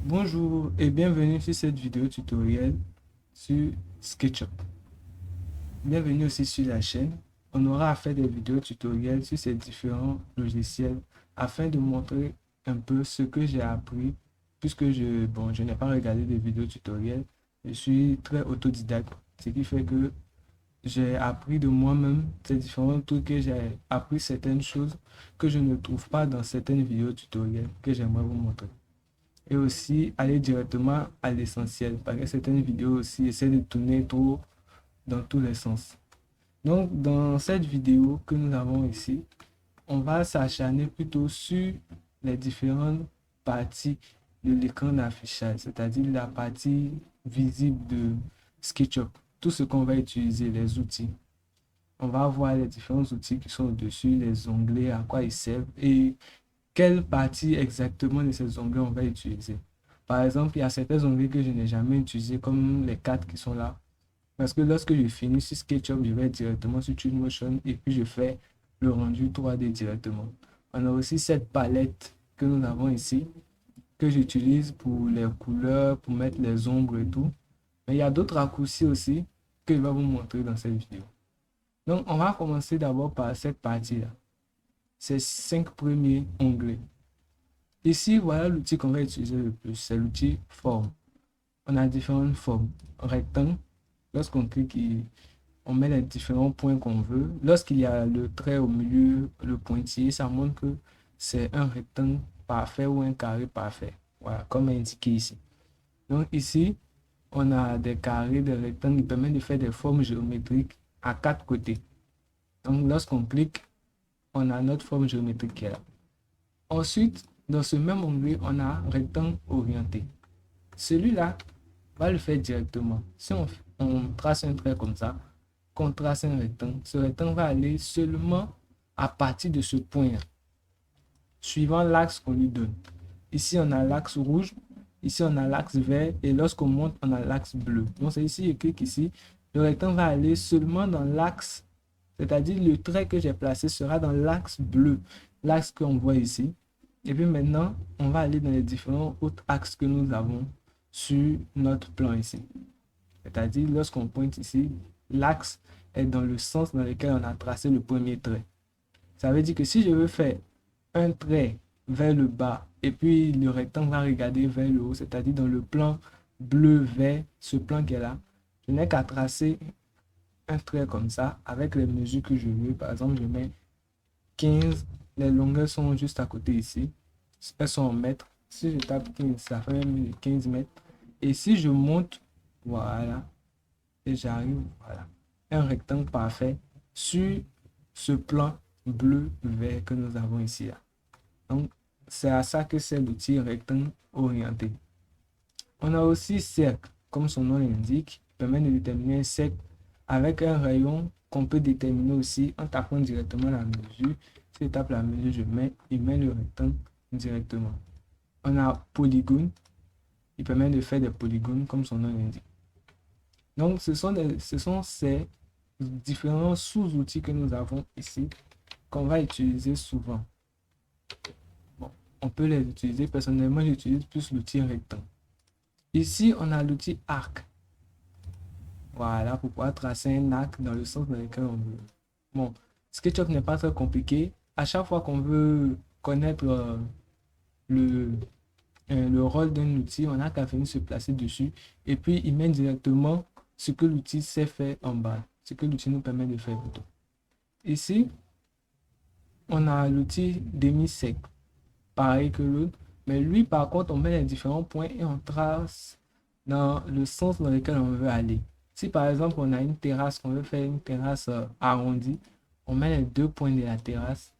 Bonjour et bienvenue sur cette vidéo tutoriel sur SketchUp. Bienvenue aussi sur la chaîne. On aura à faire des vidéos tutoriels sur ces différents logiciels afin de montrer un peu ce que j'ai appris puisque je n'ai pas regardé de vidéos tutoriels. Je suis très autodidacte, ce qui fait que j'ai appris de moi-même ces différents trucs et j'ai appris certaines choses que je ne trouve pas dans certaines vidéos tutoriels que j'aimerais vous montrer et aussi aller directement à l'essentiel parce que certaines vidéos aussi essaient de tourner trop dans tous les sens. Donc, dans cette vidéo que nous avons ici, on va s'acharner plutôt sur les différentes parties de l'écran d'affichage, c'est-à-dire la partie visible de SketchUp, tout ce qu'on va utiliser, les outils. On va voir les différents outils qui sont au-dessus, les onglets, à quoi ils servent et quelle partie exactement de ces onglets on va utiliser. Par exemple, il y a certains onglets que je n'ai jamais utilisés, comme les quatre qui sont là. Parce que lorsque je finis sur SketchUp, je vais directement sur Twinmotion et puis je fais le rendu 3D directement. On a aussi cette palette que nous avons ici, que j'utilise pour les couleurs, pour mettre les ombres et tout. Mais il y a d'autres raccourcis aussi que je vais vous montrer dans cette vidéo. Donc, on va commencer d'abord par cette partie-là. Ces 5 premiers onglets. Ici, voilà l'outil qu'on va utiliser le plus. C'est l'outil forme. On a différentes formes. Rectangle, lorsqu'on clique, on met les différents points qu'on veut. Lorsqu'il y a le trait au milieu, le pointillé, ça montre que c'est un rectangle parfait ou un carré parfait. Voilà, comme indiqué ici. Donc ici, on a des carrés, des rectangles qui permettent de faire des formes géométriques à quatre côtés. Donc lorsqu'on clique, on a notre forme géométrique qui est là. Ensuite, dans ce même onglet, on a rectangle orienté. Celui-là va le faire directement. Si on trace un trait comme ça, qu'on trace un rectangle, ce rectangle va aller seulement à partir de ce point-là, suivant l'axe qu'on lui donne. Ici, on a l'axe rouge, ici, on a l'axe vert, et lorsqu'on monte, on a l'axe bleu. Donc, c'est ici, je clique ici, le rectangle va aller seulement dans l'axe, c'est-à-dire le trait que j'ai placé sera dans l'axe bleu, l'axe qu'on voit ici. Et puis maintenant, on va aller dans les différents autres axes que nous avons sur notre plan ici. C'est-à-dire, lorsqu'on pointe ici, l'axe est dans le sens dans lequel on a tracé le premier trait. Ça veut dire que si je veux faire un trait vers le bas et puis le rectangle va regarder vers le haut, c'est-à-dire dans le plan bleu-vert, ce plan qui est là, je n'ai qu'à tracer un trait comme ça avec les mesures que je veux. Par exemple, je mets 15, les longueurs sont juste à côté ici. Elles sont en mètres. Si je tape 15, ça fait 15 mètres. Et si je monte, voilà, et j'arrive, voilà, un rectangle parfait sur ce plan bleu-vert que nous avons ici. Là. Donc, c'est à ça que c'est l'outil rectangle orienté. On a aussi cercle, comme son nom l'indique, qui permet de déterminer un cercle avec un rayon qu'on peut déterminer aussi en tapant directement la mesure. Si je tape la mesure, il met le rectangle directement. On a polygone, il permet de faire des polygones comme son nom l'indique. Donc, ce sont ces différents sous-outils que nous avons ici qu'on va utiliser souvent. Bon, on peut les utiliser. Personnellement, j'utilise plus l'outil rectangle. Ici, on a l'outil arc. Voilà, pour pouvoir tracer un arc dans le sens dans lequel on veut. Bon, SketchUp n'est pas très compliqué. À chaque fois qu'on veut connaître le, le rôle d'un outil, on n'a qu'à venir se placer dessus et puis il met directement ce que l'outil sait faire en bas, ce que l'outil nous permet de faire plutôt. Ici, on a l'outil demi-sec, pareil que l'autre, mais lui, par contre, on met les différents points et on trace dans le sens dans lequel on veut aller. Si par exemple, on a une terrasse, on veut faire une terrasse arrondie, on met les deux points de la terrasse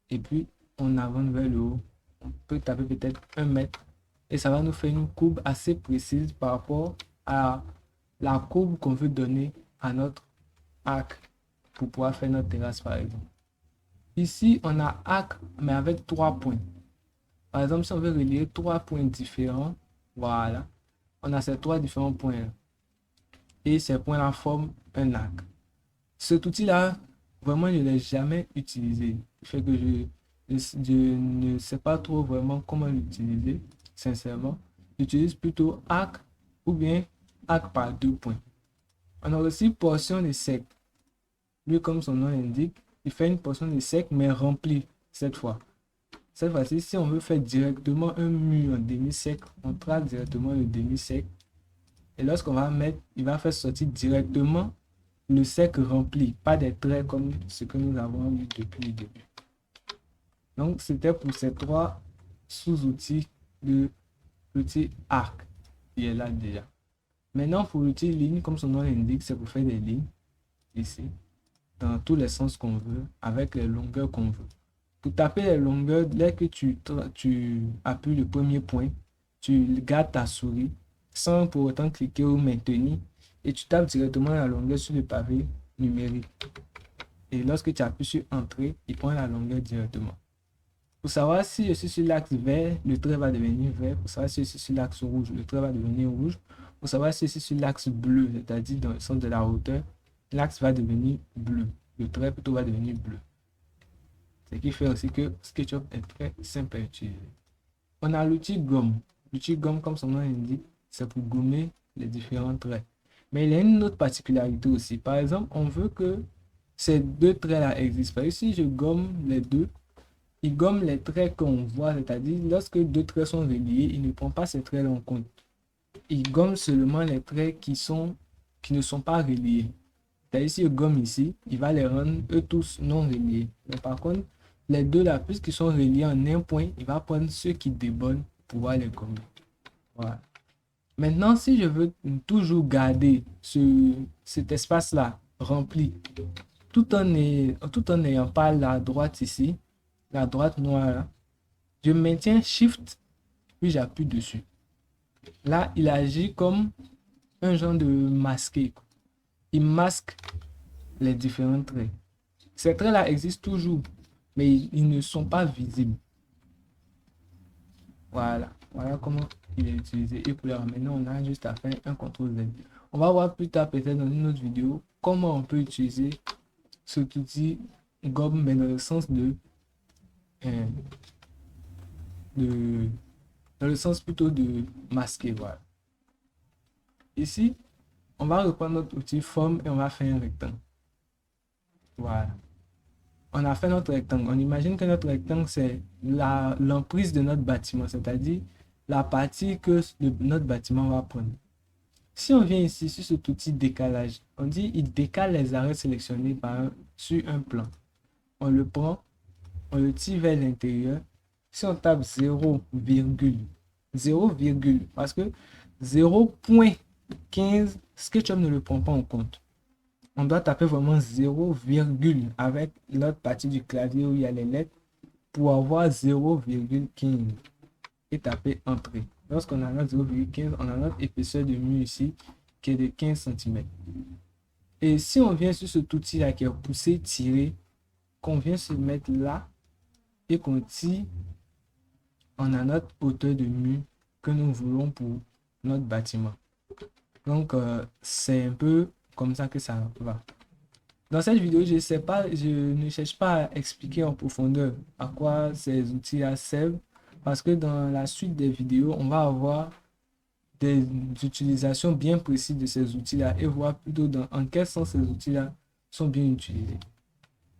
et puis on avance vers le haut. On peut taper peut-être 1 mètre et ça va nous faire une courbe assez précise par rapport à la courbe qu'on veut donner à notre arc pour pouvoir faire notre terrasse par exemple. Ici, on a arc mais avec 3 points. Par exemple, si on veut relier 3 points différents, voilà, on a ces 3 différents points là. Et ces points-là forment un arc. Cet outil-là, vraiment, je ne l'ai jamais utilisé. Ce fait que je ne sais pas trop vraiment comment l'utiliser, sincèrement. j'utilise plutôt arc ou bien arc par 2 points. On a aussi portion de sec. Lui, comme son nom l'indique, il fait une portion de sec mais remplie cette fois. Cette fois-ci, si on veut faire directement un mur en demi-sec, on trace directement le demi-sec. Et lorsqu'on va mettre, il va faire sortir directement le sec rempli, pas des traits comme ce que nous avons vu depuis le début. Donc, c'était pour ces 3 sous-outils de l'outil arc qui est là déjà. Maintenant, pour l'outil ligne, comme son nom l'indique, c'est pour faire des lignes ici, dans tous les sens qu'on veut, avec les longueurs qu'on veut. Pour taper les longueurs, dès que tu appuies le premier point, tu gardes ta souris sans pour autant cliquer ou maintenir et tu tapes directement la longueur sur le pavé numérique. Et lorsque tu appuies sur Entrée, il prend la longueur directement. Pour savoir si je suis sur l'axe vert, le trait va devenir vert. Pour savoir si je suis sur l'axe rouge, le trait va devenir rouge. Pour savoir si je suis sur l'axe bleu, c'est-à-dire dans le sens de la hauteur, l'axe va devenir bleu. Le trait plutôt va devenir bleu. Ce qui fait aussi que SketchUp est très simple à utiliser. On a l'outil gomme. L'outil gomme, comme son nom l'indique, c'est pour gommer les différents traits. Mais il y a une autre particularité aussi. Par exemple, on veut que ces 2 traits-là existent. Si je gomme les deux, il gomme les traits qu'on voit, c'est-à-dire lorsque 2 traits sont reliés, il ne prend pas ces traits-là en compte. Il gomme seulement les traits qui ne sont pas reliés. C'est-à-dire si je gomme ici, il va les rendre eux tous non reliés. Mais par contre, les deux là, puisqu'ils sont reliés en un point, il va prendre ceux qui débordent pour pouvoir les gommer. Voilà. Maintenant, si je veux toujours garder cet espace-là rempli, tout en n'ayant pas la droite ici, la droite noire là, je maintiens Shift, puis j'appuie dessus. Là, il agit comme un genre de masqué. Il masque les différents traits. Ces traits-là existent toujours, mais ils ne sont pas visibles. Voilà. Voilà comment il est utilisé. Et pour le ramener, on a juste à faire un CTRL Z. On va voir plus tard, peut-être dans une autre vidéo, comment on peut utiliser cet outil gomme, mais dans le sens dans le sens plutôt de masquer. Voilà. Ici, on va reprendre notre outil forme et on va faire un rectangle. Voilà. On a fait notre rectangle. On imagine que notre rectangle, c'est l'emprise de notre bâtiment, c'est-à-dire la partie que notre bâtiment va prendre. Si on vient ici sur cet outil décalage, on dit il décale les arrêts sélectionnés sur un plan. On le prend, on le tire vers l'intérieur. Si on tape 0, parce que 0.15, SketchUp ne le prend pas en compte. On doit taper vraiment 0, avec l'autre partie du clavier où il y a les lettres pour avoir 0,15 et taper Entrée. Lorsqu'on a notre 0,15, on a notre épaisseur de mur ici qui est de 15 cm. Et si on vient sur cet outil là qui est poussé, tiré, qu'on vient se mettre là et qu'on tire, on a notre hauteur de mur que nous voulons pour notre bâtiment. Donc, c'est un peu comme ça que ça va. Dans cette vidéo, je ne cherche pas à expliquer en profondeur à quoi ces outils-là servent, parce que dans la suite des vidéos, on va avoir des utilisations bien précises de ces outils-là et voir plutôt en quel sens ces outils-là sont bien utilisés.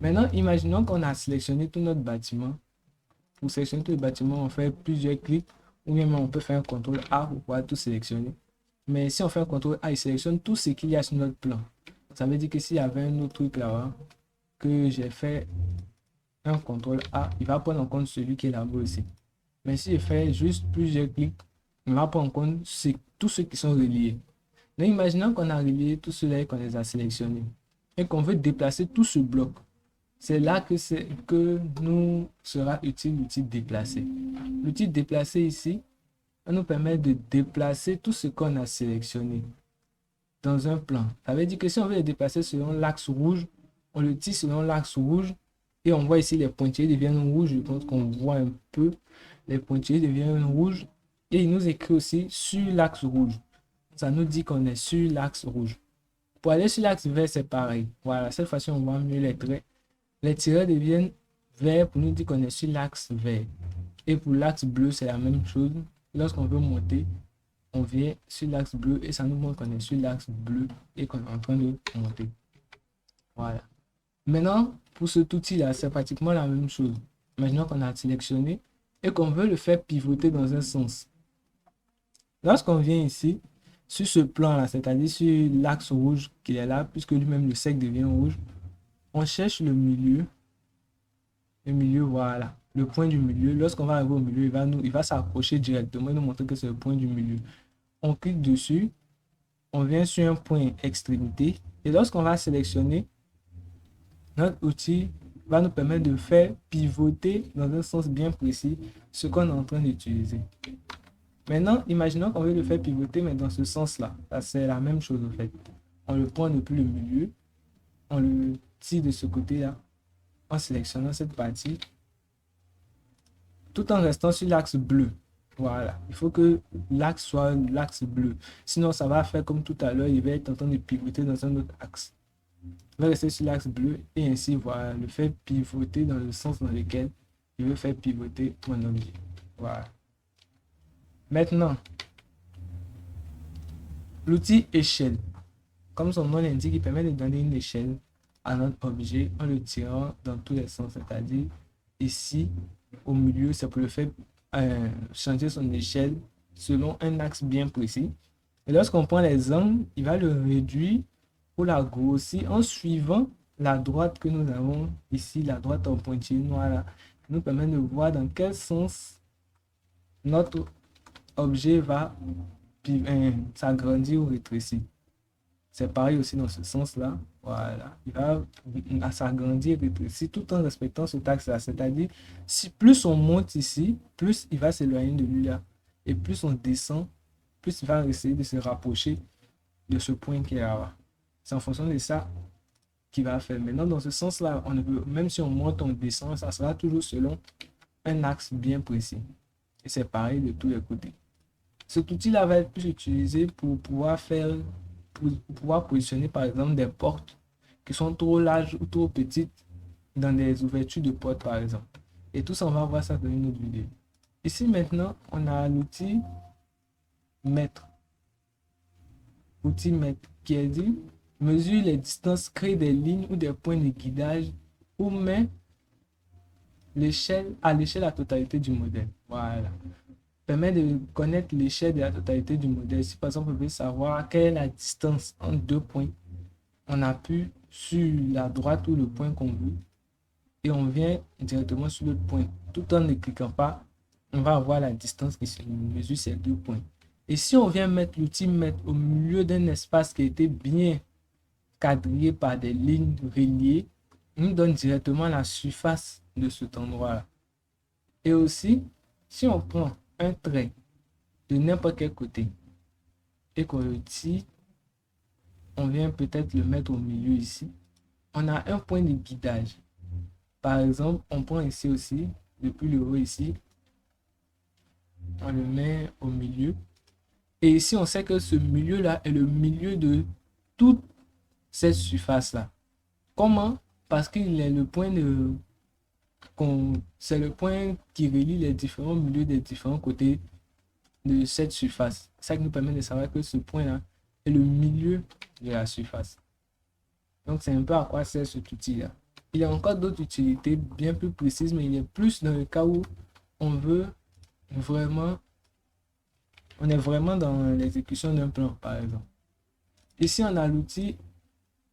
Maintenant, imaginons qu'on a sélectionné tout notre bâtiment. Pour sélectionner tout le bâtiment, on fait plusieurs clics, ou même on peut faire un CTRL A pour pouvoir tout sélectionner. Mais si on fait un CTRL A, il sélectionne tout ce qu'il y a sur notre plan. Ça veut dire que s'il y avait un autre truc là-bas, que j'ai fait un CTRL A, il va prendre en compte celui qui est là-bas aussi. Mais si je fais juste plusieurs clics, il va prendre en compte tous ceux qui sont reliés. Donc imaginons qu'on a relié tous ceux-là et qu'on les a sélectionnés. Et qu'on veut déplacer tout ce bloc. C'est là que nous sera utile l'outil déplacer. L'outil déplacer ici va nous permettre de déplacer tout ce qu'on a sélectionné dans un plan. Ça veut dire que si on veut le déplacer selon l'axe rouge, on le tire selon l'axe rouge et on voit ici les pointillés deviennent rouges. Je pense qu'on voit un peu. Les pointillés deviennent rouges et il nous écrit aussi sur l'axe rouge. Ça nous dit qu'on est sur l'axe rouge. Pour aller sur l'axe vert, c'est pareil. Voilà, cette fois-ci, on voit mieux les traits. Les tirets deviennent verts pour nous dire qu'on est sur l'axe vert. Et pour l'axe bleu, c'est la même chose. Lorsqu'on veut monter, on vient sur l'axe bleu et ça nous montre qu'on est sur l'axe bleu et qu'on est en train de monter. Voilà. Maintenant, pour cet outil-là, c'est pratiquement la même chose. Imaginons qu'on a sélectionné et qu'on veut le faire pivoter dans un sens. Lorsqu'on vient ici, sur ce plan-là, c'est-à-dire sur l'axe rouge qui est là, puisque lui-même le cercle devient rouge, on cherche le milieu. Le milieu, voilà. Le point du milieu. Lorsqu'on va arriver au milieu, il va s'approcher directement et nous montrer que c'est le point du milieu. On clique dessus. On vient sur un point extrémité. Et lorsqu'on va sélectionner, notre outil va nous permettre de faire pivoter dans un sens bien précis ce qu'on est en train d'utiliser. Maintenant, imaginons qu'on veut le faire pivoter, mais dans ce sens-là. C'est la même chose en fait. On le prend depuis le milieu. On le tire de ce côté-là en sélectionnant cette partie tout en restant sur l'axe bleu. Voilà, il faut que l'axe soit l'axe bleu. Sinon, ça va faire comme tout à l'heure, il va être en train de pivoter dans un autre axe. Il va rester sur l'axe bleu et ainsi, voilà, le faire pivoter dans le sens dans lequel il veut faire pivoter mon objet. Voilà. Maintenant, l'outil échelle. Comme son nom l'indique, il permet de donner une échelle à notre objet en le tirant dans tous les sens. C'est-à-dire, ici, au milieu, c'est pour le faire changer son échelle selon un axe bien précis. Et lorsqu'on prend les angles, il va le réduire ou la grossir en suivant la droite que nous avons ici, la droite en pointillé noir là, qui nous permet de voir dans quel sens notre objet va s'agrandir ou rétrécir. C'est pareil aussi dans ce sens-là. Voilà. Il va s'agrandir et rétrécir tout en respectant ce axe-là. C'est-à-dire, si plus on monte ici, plus il va s'éloigner de lui là. Et plus on descend, plus il va essayer de se rapprocher de ce point qui est là. C'est en fonction de ça qu'il va faire. Maintenant, dans ce sens-là, on ne peut, même si on monte, on descend, ça sera toujours selon un axe bien précis. Et c'est pareil de tous les côtés. Cet outil-là va être plus utilisé pour pouvoir positionner par exemple des portes qui sont trop larges ou trop petites dans des ouvertures de portes par exemple. Et tout ça, on va voir ça dans une autre vidéo. Ici maintenant, on a l'outil mètre. Outil mètre qui est dit mesure les distances, crée des lignes ou des points de guidage ou met l'échelle à la totalité du modèle. Voilà. Permet de connaître l'échelle de la totalité du modèle. Si par exemple, on veut savoir quelle est la distance entre deux points, on appuie sur la droite ou le point qu'on veut et on vient directement sur l'autre point. Tout en ne cliquant pas, on va avoir la distance qui se mesure ces deux points. Et si on vient mettre l'outil mètre au milieu d'un espace qui a été bien quadrillé par des lignes reliées, on nous donne directement la surface de cet endroit-là. Et aussi, si on prend un trait de n'importe quel côté et qu'on le tire, on vient peut-être le mettre au milieu ici. On a un point de guidage. Par exemple, on prend ici aussi, depuis le haut ici, on le met au milieu. Et ici, on sait que ce milieu-là est le milieu de toute cette surface-là. Comment? Parce qu'il est le point de... C'est le point qui relie les différents milieux des différents côtés de cette surface. Ça qui nous permet de savoir que ce point-là est le milieu de la surface. Donc, c'est un peu à quoi sert cet outil-là. Il y a encore d'autres utilités bien plus précises, mais il est plus dans le cas où on veut vraiment... On est vraiment dans l'exécution d'un plan, par exemple. Ici, on a l'outil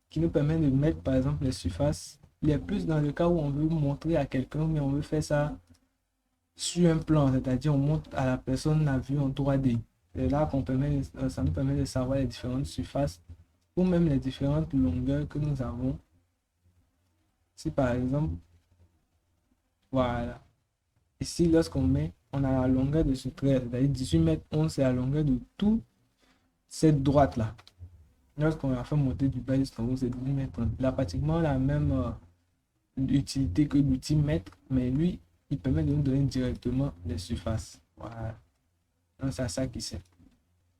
qui nous permet de mettre, par exemple, les surfaces. Il est plus dans le cas où on veut montrer à quelqu'un, mais on veut faire ça sur un plan, c'est-à-dire on montre à la personne la vue en 3D. C'est là ça nous permet de savoir les différentes surfaces ou même les différentes longueurs que nous avons. Si par exemple, voilà, ici lorsqu'on met, on a la longueur de ce trait, c'est-à-dire 18 mètres 11, c'est la longueur de toute cette droite-là. Lorsqu'on a fait monter du bas jusqu'en haut, c'est 18 mètres 30. Il a pratiquement la même utilité que l'outil mètre, mais lui, il permet de nous donner directement les surfaces. Voilà. Donc, c'est ça qui sert.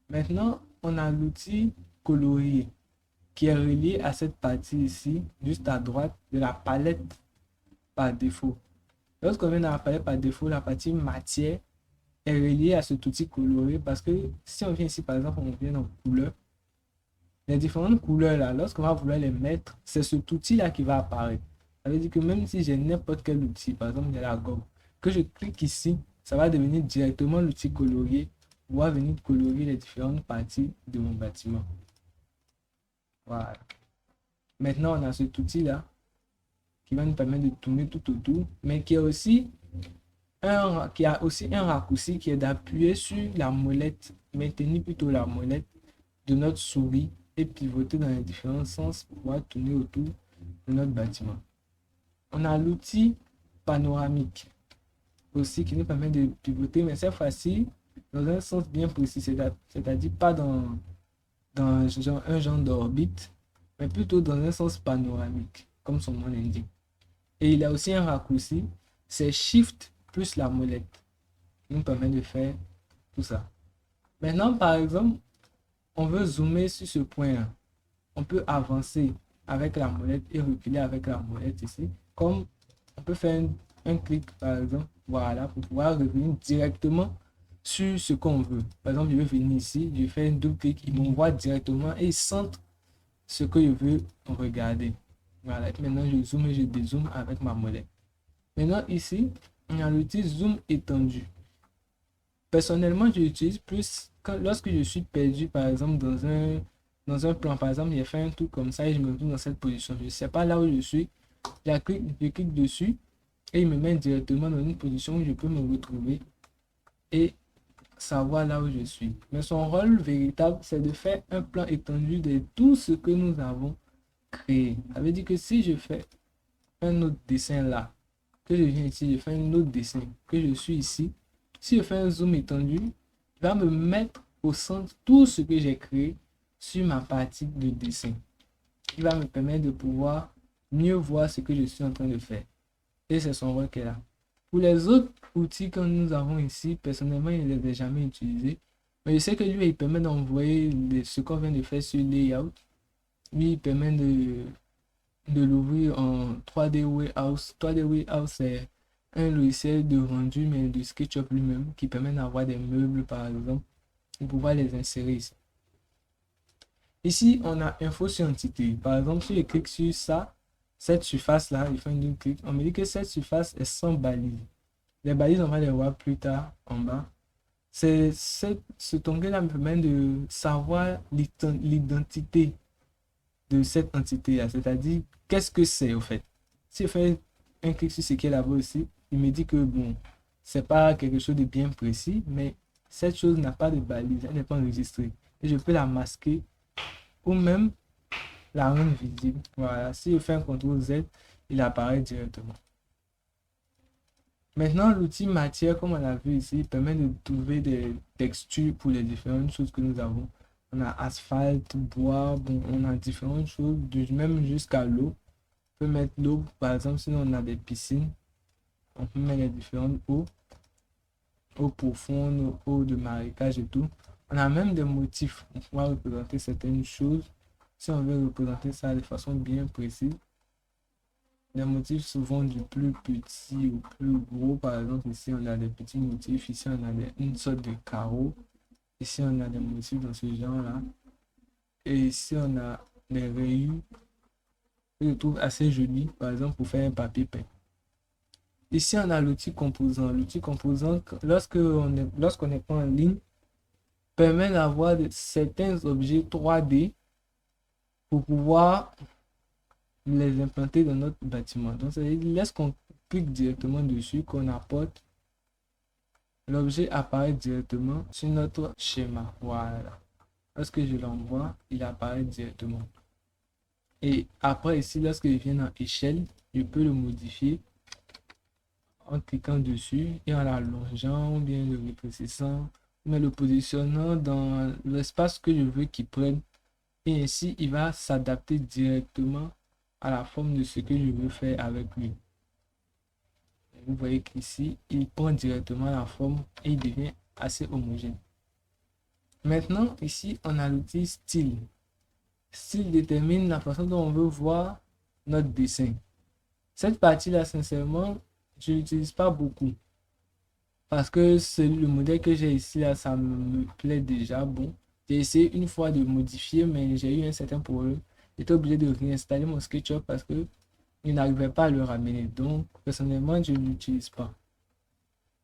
Maintenant, on a l'outil colorier qui est relié à cette partie ici, juste à droite de la palette par défaut. Lorsqu'on vient dans la palette par défaut, la partie matière, est relié à cet outil coloré parce que si on vient ici, par exemple, on vient dans couleur, les différentes couleurs là, lorsqu'on va vouloir les mettre, c'est cet outil là qui va apparaître. Ça veut dire que même si j'ai n'importe quel outil, par exemple, il y a la gomme, que je clique ici, ça va devenir directement l'outil colorié pour va venir colorier les différentes parties de mon bâtiment. Voilà. Maintenant, on a cet outil là qui va nous permettre de tourner tout autour, mais qui a aussi un raccourci qui est d'appuyer sur la molette, maintenir plutôt la molette de notre souris et pivoter dans les différents sens pour pouvoir tourner autour de notre bâtiment. On a l'outil panoramique aussi qui nous permet de pivoter, mais cette fois-ci dans un sens bien précis, c'est-à-dire pas dans un genre d'orbite, mais plutôt dans un sens panoramique, comme son nom l'indique. Et il a aussi un raccourci, c'est Shift plus la molette, qui nous permet de faire tout ça. Maintenant, par exemple, on veut zoomer sur ce point-là. On peut avancer avec la molette et reculer avec la molette ici. Comme on peut faire un clic, par exemple, voilà, pour pouvoir revenir directement sur ce qu'on veut. Par exemple, je veux venir ici, je fais un double clic, il m'envoie directement et il centre ce que je veux regarder. Voilà, maintenant je zoome et je dézoome avec ma molette. Maintenant ici, on a l'outil zoom étendu. Personnellement, je l'utilise plus lorsque je suis perdu, par exemple, dans un plan. Par exemple, j'ai fait un truc comme ça et je me retrouve dans cette position. Je ne sais pas là où je suis. Je clique dessus et il me met directement dans une position où je peux me retrouver et savoir là où je suis. Mais son rôle véritable, c'est de faire un plan étendu de tout ce que nous avons créé. Ça veut dire que si je fais un autre dessin là, que je viens ici, je fais un autre dessin, que je suis ici, si je fais un zoom étendu, il va me mettre au centre tout ce que j'ai créé sur ma partie de dessin. Il va me permettre de pouvoir mieux voir ce que je suis en train de faire. Et c'est son rôle qu'elle a. Pour les autres outils que nous avons ici, personnellement, je ne les ai jamais utilisés. Mais je sais que lui, il permet d'envoyer ce qu'on vient de faire sur Layout. Lui, il permet de l'ouvrir en 3D Warehouse. 3D Warehouse, c'est un logiciel de rendu, mais de SketchUp lui-même, qui permet d'avoir des meubles, par exemple, pour pouvoir les insérer ici. Ici, on a info sur entité. Par exemple, si je clique sur ça, cette surface-là, il fait un double clic, on me dit que cette surface est sans balise. Les balises, on va les voir plus tard en bas. Ce onglet-là me permet de savoir l'identité de cette entité-là, c'est-à-dire qu'est-ce que c'est au fait. Si je fais un clic sur ce qui est là-bas aussi, il me dit que bon, c'est pas quelque chose de bien précis, mais cette chose n'a pas de balise, elle n'est pas enregistrée. Et je peux la masquer ou même la rendre visible. Voilà, si je fais un CTRL Z, il apparaît directement. Maintenant, l'outil matière, comme on l'a vu ici, permet de trouver des textures pour les différentes choses que nous avons. On a asphalte, bois, bon, on a différentes choses, même jusqu'à l'eau. On peut mettre l'eau, par exemple, sinon on a des piscines, on peut mettre les différentes eaux profondes, eau de marécage et tout. On a même des motifs, on pourra représenter certaines choses. Si on veut représenter ça de façon bien précise, les motifs souvent du plus petit au plus gros. Par exemple, ici on a des petits motifs, ici on a une sorte de carreau, ici on a des motifs dans ce genre là, et ici on a des rayures que je trouve assez joli, par exemple pour faire un papier peint. Ici on a l'outil composant. L'outil composant, lorsqu'on est pas en ligne, permet d'avoir certains objets 3D pour pouvoir les implanter dans notre bâtiment. Donc, ça veut dire, lorsqu'on clique directement dessus, qu'on apporte, l'objet apparaît directement sur notre schéma. Voilà. Lorsque je l'envoie, il apparaît directement. Et après, ici, lorsque je viens dans échelle, je peux le modifier en cliquant dessus et en l'allongeant ou bien le rétrécissant, mais le positionnant dans l'espace que je veux qu'il prenne. Et ainsi, il va s'adapter directement à la forme de ce que je veux faire avec lui. Vous voyez qu'ici, il prend directement la forme et il devient assez homogène. Maintenant, ici, on a l'outil style. Style détermine la façon dont on veut voir notre dessin. Cette partie-là, sincèrement, je l'utilise pas beaucoup. parce que c'est le modèle que j'ai ici là, ça me plaît déjà. Bon, j'ai essayé une fois de modifier, mais j'ai eu un certain problème. J'étais obligé de réinstaller mon SketchUp parce que je n'arrivais pas à le ramener. Donc, personnellement, je ne l'utilise pas.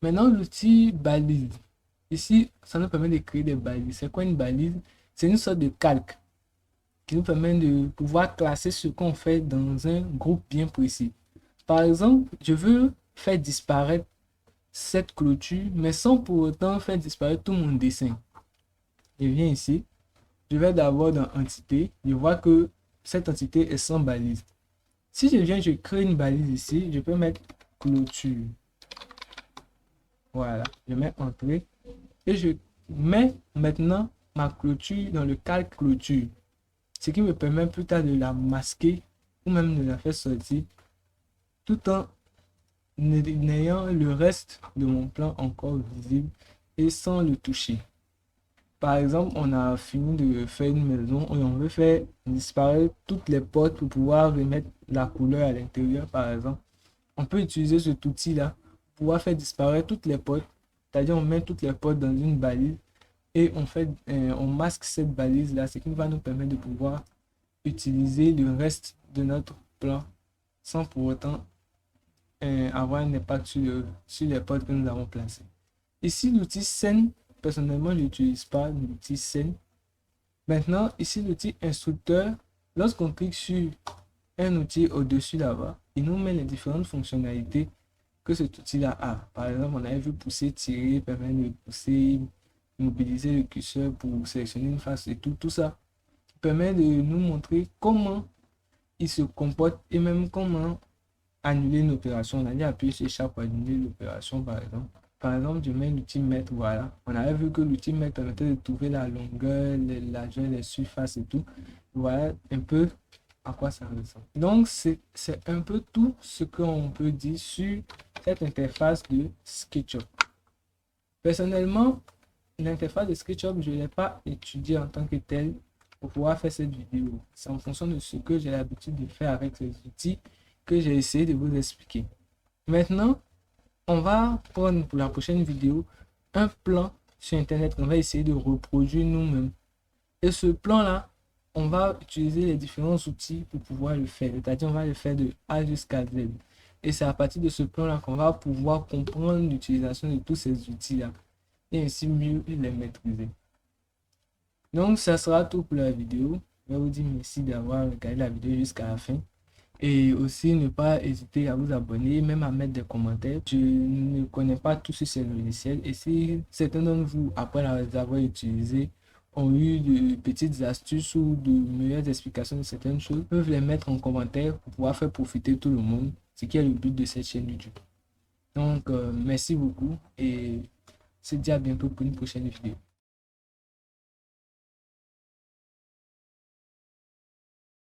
Maintenant, l'outil balise. Ici, ça nous permet de créer des balises. C'est quoi une balise? C'est une sorte de calque qui nous permet de pouvoir classer ce qu'on fait dans un groupe bien précis. Par exemple, je veux faire disparaître cette clôture, mais sans pour autant faire disparaître tout mon dessin. Je viens ici, je vais d'abord dans Entité, je vois que cette entité est sans balise. Si je viens, je crée une balise ici, je peux mettre clôture. Voilà, je mets Entrée et je mets maintenant ma clôture dans le calque clôture. Ce qui me permet plus tard de la masquer ou même de la faire sortir tout en n'ayant le reste de mon plan encore visible et sans le toucher. Par exemple, on a fini de faire une maison et on veut faire disparaître toutes les portes pour pouvoir remettre la couleur à l'intérieur, par exemple. On peut utiliser cet outil-là pour pouvoir faire disparaître toutes les portes. C'est-à-dire, on met toutes les portes dans une balise et on masque cette balise-là, ce qui va nous permettre de pouvoir utiliser le reste de notre plan sans pour autant avoir un impact sur les portes que nous avons placées. Ici, l'outil scène, personnellement, je n'utilise pas l'outil scène. Maintenant, ici, l'outil instructeur, lorsqu'on clique sur un outil au-dessus là-bas, il nous met les différentes fonctionnalités que cet outil-là a. Par exemple, on avait vu pousser, tirer, permet de pousser, mobiliser le curseur pour sélectionner une face et tout ça permet de nous montrer comment il se comporte et même comment annuler une opération. On a dit appuyer sur échappe pour annuler l'opération par exemple. Par exemple, je mets l'outil mètre, voilà. On avait vu que l'outil mètre permettait de trouver la longueur, la largeur, les surfaces et tout. Voilà un peu à quoi ça ressemble. Donc, c'est un peu tout ce qu'on peut dire sur cette interface de SketchUp. Personnellement, l'interface de SketchUp, je ne l'ai pas étudiée en tant que telle pour pouvoir faire cette vidéo. C'est en fonction de ce que j'ai l'habitude de faire avec les outils que j'ai essayé de vous expliquer. Maintenant, on va prendre pour la prochaine vidéo un plan sur Internet qu'on va essayer de reproduire nous-mêmes. Et ce plan-là, on va utiliser les différents outils pour pouvoir le faire. C'est-à-dire, on va le faire de A jusqu'à Z. Et c'est à partir de ce plan-là qu'on va pouvoir comprendre l'utilisation de tous ces outils-là et ainsi mieux les maîtriser. Donc, ça sera tout pour la vidéo. Je vais vous dire merci d'avoir regardé la vidéo jusqu'à la fin. Et aussi, ne pas hésiter à vous abonner, même à mettre des commentaires. Je ne connais pas tous ces logiciels. Et si certains d'entre vous, après les avoir utilisés, ont eu de petites astuces ou de meilleures explications de certaines choses, peuvent les mettre en commentaire pour pouvoir faire profiter tout le monde, ce qui est le but de cette chaîne YouTube. Donc, merci beaucoup et se dit à bientôt pour une prochaine vidéo.